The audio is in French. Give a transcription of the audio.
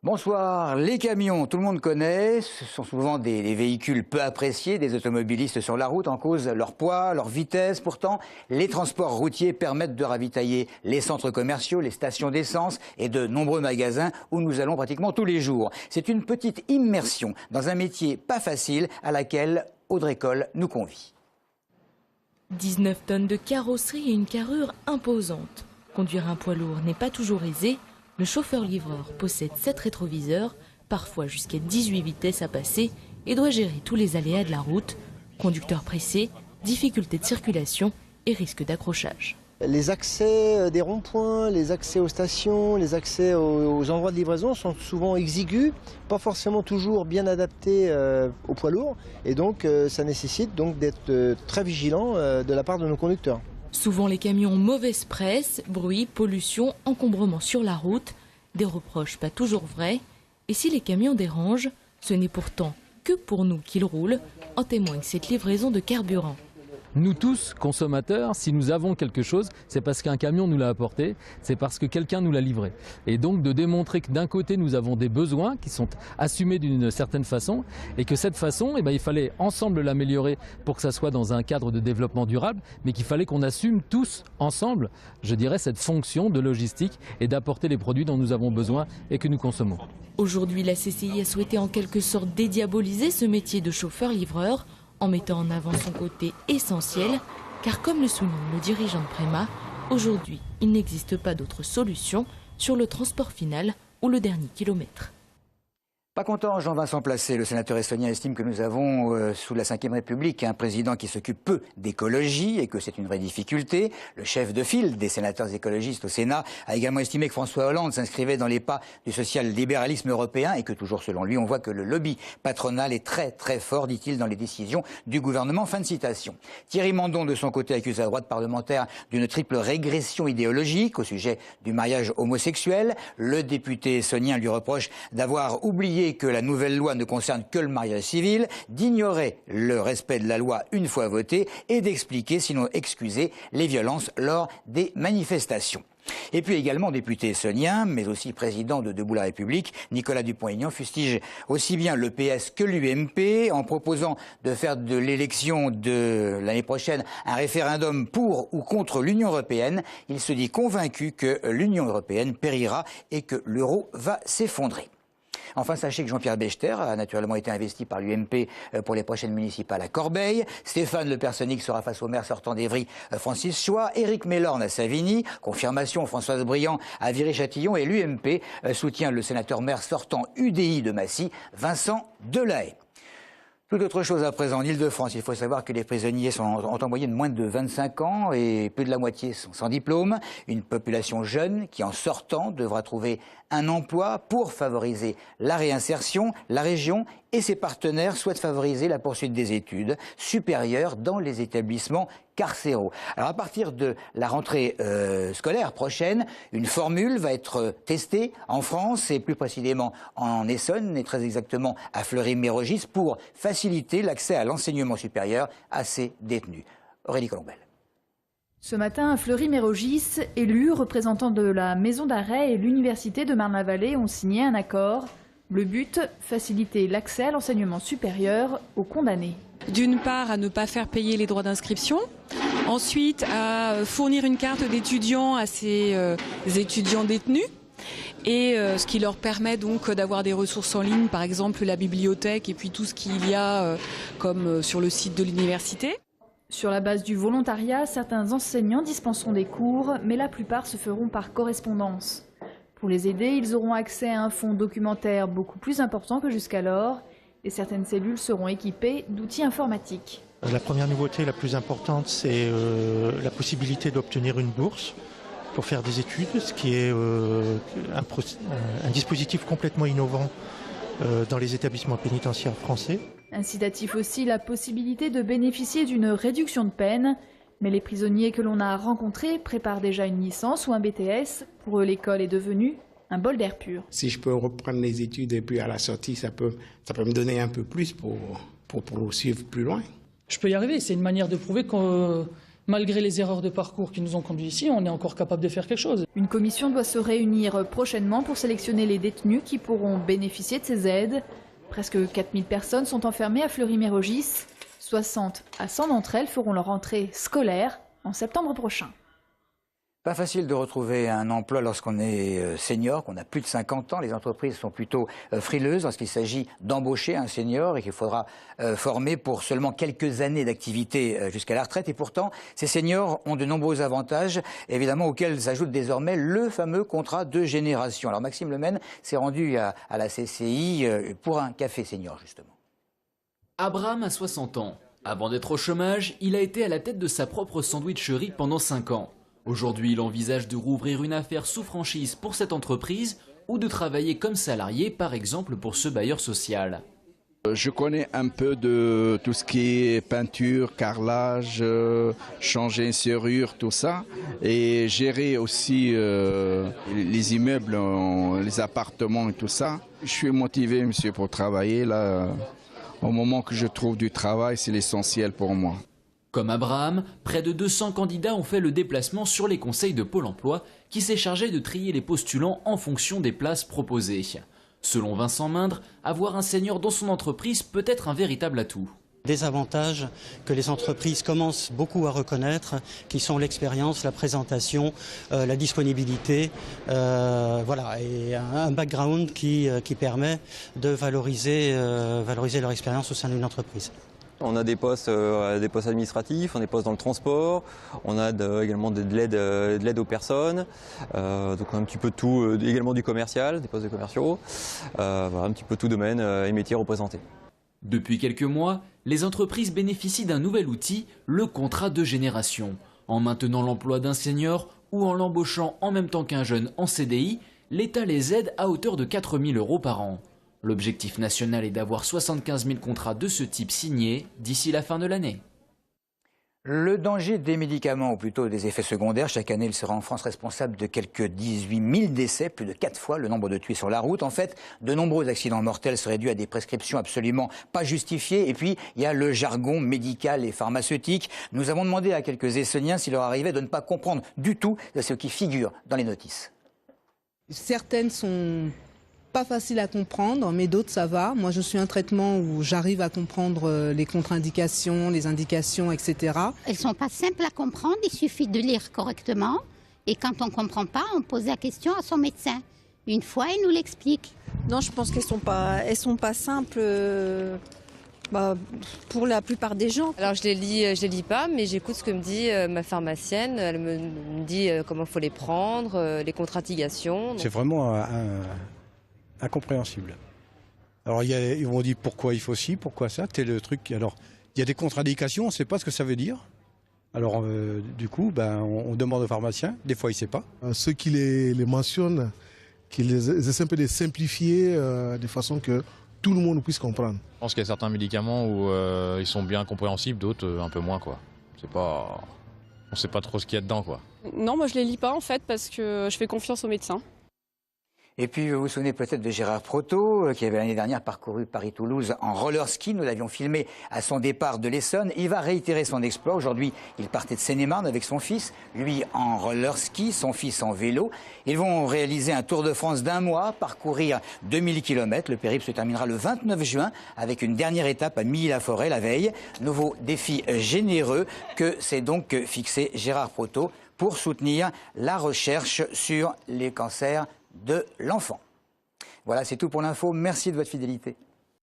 Bonsoir. Les camions, tout le monde connaît, ce sont souvent des véhicules peu appréciés des automobilistes sur la route en cause leur poids, leur vitesse. Pourtant, les transports routiers permettent de ravitailler les centres commerciaux, les stations d'essence et de nombreux magasins où nous allons pratiquement tous les jours. C'est une petite immersion dans un métier pas facile à laquelle Audrey Coll nous convie. 19 tonnes de carrosserie et une carrure imposante. Conduire un poids lourd n'est pas toujours aisé. Le chauffeur-livreur possède 7 rétroviseurs, parfois jusqu'à 18 vitesses à passer, et doit gérer tous les aléas de la route. Conducteur pressé, difficultés de circulation et risque d'accrochage. Les accès des ronds-points, les accès aux stations, les accès aux endroits de livraison sont souvent exigus, pas forcément toujours bien adaptés aux poids lourds. Et donc ça nécessite donc d'être très vigilant de la part de nos conducteurs. Souvent les camions mauvaise presse, bruit, pollution, encombrement sur la route, des reproches pas toujours vrais. Et si les camions dérangent, ce n'est pourtant que pour nous qu'ils roulent, en témoigne cette livraison de carburant. Nous tous, consommateurs, si nous avons quelque chose, c'est parce qu'un camion nous l'a apporté, c'est parce que quelqu'un nous l'a livré. Et donc de démontrer que d'un côté nous avons des besoins qui sont assumés d'une certaine façon et que cette façon, il fallait ensemble l'améliorer pour que ça soit dans un cadre de développement durable, mais qu'il fallait qu'on assume tous ensemble, je dirais, cette fonction de logistique et d'apporter les produits dont nous avons besoin et que nous consommons. Aujourd'hui, la CCI a souhaité en quelque sorte dédiaboliser ce métier de chauffeur-livreur en mettant en avant son côté essentiel, car comme le souligne le dirigeant de Prema, aujourd'hui, il n'existe pas d'autre solution sur le transport final ou le dernier kilomètre. Pas content, Jean-Vincent Placé, le sénateur estonien, estime que nous avons, sous la Ve République, un président qui s'occupe peu d'écologie et que c'est une vraie difficulté. Le chef de file des sénateurs écologistes au Sénat a également estimé que François Hollande s'inscrivait dans les pas du social-libéralisme européen et que toujours selon lui, on voit que le lobby patronal est très fort, dit-il, dans les décisions du gouvernement. Fin de citation. Thierry Mandon, de son côté, accuse la droite parlementaire d'une triple régression idéologique au sujet du mariage homosexuel. Le député estonien lui reproche d'avoir oublié que la nouvelle loi ne concerne que le mariage civil, d'ignorer le respect de la loi une fois votée et d'expliquer, sinon excuser, les violences lors des manifestations. Et puis également député estonien, mais aussi président de Debout la République, Nicolas Dupont-Aignan fustige aussi bien le PS que l'UMP en proposant de faire de l'élection de l'année prochaine un référendum pour ou contre l'Union européenne. Il se dit convaincu que l'Union européenne périra et que l'euro va s'effondrer. Enfin, sachez que Jean-Pierre Bechter a naturellement été investi par l'UMP pour les prochaines municipales à Corbeil. Stéphane Le Personnich sera face au maire sortant d'Evry, Francis Choix. Éric Mélorne à Savigny. Confirmation, Françoise Briand à Viry-Châtillon. Et l'UMP soutient le sénateur maire sortant UDI de Massy, Vincent Delahaye. Tout autre chose à présent, en Ile-de-France, il faut savoir que les prisonniers ont en moyenne moins de 25 ans et plus de la moitié sont sans diplôme. Une population jeune qui, en sortant, devra trouver un emploi pour favoriser la réinsertion. La région et ses partenaires souhaitent favoriser la poursuite des études supérieures dans les établissements carcéraux. Alors à partir de la rentrée scolaire prochaine, une formule va être testée en France et plus précisément en Essonne et très exactement à Fleury-Mérogis pour faciliter l'accès à l'enseignement supérieur à ces détenus. Aurélie Colombel. Ce matin, à Fleury-Mérogis, élus, représentants de la maison d'arrêt et l'université de Marne-la-Vallée ont signé un accord. Le but, faciliter l'accès à l'enseignement supérieur aux condamnés. D'une part, à ne pas faire payer les droits d'inscription. Ensuite, à fournir une carte d'étudiant à ces étudiants détenus. Et ce qui leur permet donc d'avoir des ressources en ligne, par exemple la bibliothèque et puis tout ce qu'il y a comme sur le site de l'université. Sur la base du volontariat, certains enseignants dispenseront des cours, mais la plupart se feront par correspondance. Pour les aider, ils auront accès à un fonds documentaire beaucoup plus important que jusqu'alors et certaines cellules seront équipées d'outils informatiques. La première nouveauté la plus importante, c'est la possibilité d'obtenir une bourse pour faire des études, ce qui est un dispositif complètement innovant dans les établissements pénitentiaires français. Incitatif aussi la possibilité de bénéficier d'une réduction de peine. Mais les prisonniers que l'on a rencontrés préparent déjà une licence ou un BTS. Pour eux, l'école est devenue un bol d'air pur. Si je peux reprendre les études et puis à la sortie, ça peut me donner un peu plus pour poursuivre plus loin. Je peux y arriver. C'est une manière de prouver malgré les erreurs de parcours qui nous ont conduits ici, on est encore capable de faire quelque chose. Une commission doit se réunir prochainement pour sélectionner les détenus qui pourront bénéficier de ces aides. Presque 4000 personnes sont enfermées à Fleury-Mérogis. 60 à 100 d'entre elles feront leur entrée scolaire en septembre prochain. Pas facile de retrouver un emploi lorsqu'on est senior, qu'on a plus de 50 ans. Les entreprises sont plutôt frileuses lorsqu'il s'agit d'embaucher un senior et qu'il faudra former pour seulement quelques années d'activité jusqu'à la retraite. Et pourtant, ces seniors ont de nombreux avantages, évidemment, auxquels s'ajoute désormais le fameux contrat de génération. Alors Maxime Lemaine s'est rendu à la CCI pour un café senior, justement. Abraham a 60 ans. Avant d'être au chômage, il a été à la tête de sa propre sandwicherie pendant 5 ans. Aujourd'hui, il envisage de rouvrir une affaire sous franchise pour cette entreprise ou de travailler comme salarié, par exemple pour ce bailleur social. Je connais un peu de tout ce qui est peinture, carrelage, changer une serrure, tout ça. Et gérer aussi les immeubles, les appartements et tout ça. Je suis motivé, monsieur, pour travailler. Là, au moment que je trouve du travail, c'est l'essentiel pour moi. Comme Abraham, près de 200 candidats ont fait le déplacement sur les conseils de Pôle emploi qui s'est chargé de trier les postulants en fonction des places proposées. Selon Vincent Mindre, avoir un senior dans son entreprise peut être un véritable atout. Des avantages que les entreprises commencent beaucoup à reconnaître, qui sont l'expérience, la présentation, la disponibilité, voilà, et un background qui permet de valoriser leur expérience au sein d'une entreprise. On a des postes administratifs, on a des postes dans le transport, on a également de l'aide aux personnes, donc on a un petit peu de tout, également du commercial, des postes de commerciaux, voilà, un petit peu tout domaine et métier représenté. Depuis quelques mois, les entreprises bénéficient d'un nouvel outil, le contrat de génération. En maintenant l'emploi d'un senior ou en l'embauchant en même temps qu'un jeune en CDI, l'État les aide à hauteur de 4 000 € par an. L'objectif national est d'avoir 75 000 contrats de ce type signés d'ici la fin de l'année. Le danger des médicaments, ou plutôt des effets secondaires, chaque année il sera en France responsable de quelques 18 000 décès, plus de 4 fois le nombre de tués sur la route. En fait, de nombreux accidents mortels seraient dus à des prescriptions absolument pas justifiées. Et puis, il y a le jargon médical et pharmaceutique. Nous avons demandé à quelques Essonniens s'il leur arrivait de ne pas comprendre du tout ce qui figure dans les notices. Certaines sont pas faciles à comprendre, mais d'autres ça va. Moi je suis un traitement où j'arrive à comprendre les contre-indications, les indications, etc. Elles sont pas simples à comprendre, il suffit de lire correctement. Et quand on ne comprend pas, on pose la question à son médecin. Une fois, il nous l'explique. Non, je pense qu'elles sont pas simples pour la plupart des gens. Alors je les lis pas, mais j'écoute ce que me dit ma pharmacienne. Elle me dit comment il faut les prendre, les contre-indications. C'est vraiment incompréhensible. Alors ils vont dire pourquoi il faut ci, pourquoi ça, tel le truc. Alors il y a des contre-indications, on ne sait pas ce que ça veut dire. Alors du coup, on demande au pharmacien, des fois il ne sait pas. Ceux qui les mentionnent, qu'ils essaient un peu de simplifier de façon que tout le monde puisse comprendre. Je pense qu'il y a certains médicaments où ils sont bien compréhensibles, d'autres un peu moins, quoi. On ne sait pas trop ce qu'il y a dedans, quoi. Non, moi je les lis pas en fait parce que je fais confiance aux médecins. Et puis, vous vous souvenez peut-être de Gérard Proto, qui avait l'année dernière parcouru Paris-Toulouse en roller ski. Nous l'avions filmé à son départ de l'Essonne. Il va réitérer son exploit. Aujourd'hui, il partait de Seine-et-Marne avec son fils, lui en roller ski, son fils en vélo. Ils vont réaliser un Tour de France d'1 mois, parcourir 2000 km. Le périple se terminera le 29 juin avec une dernière étape à Milly-la-Forêt la veille. Nouveau défi généreux que s'est donc fixé Gérard Proto pour soutenir la recherche sur les cancers de l'enfant. Voilà, c'est tout pour l'info. Merci de votre fidélité.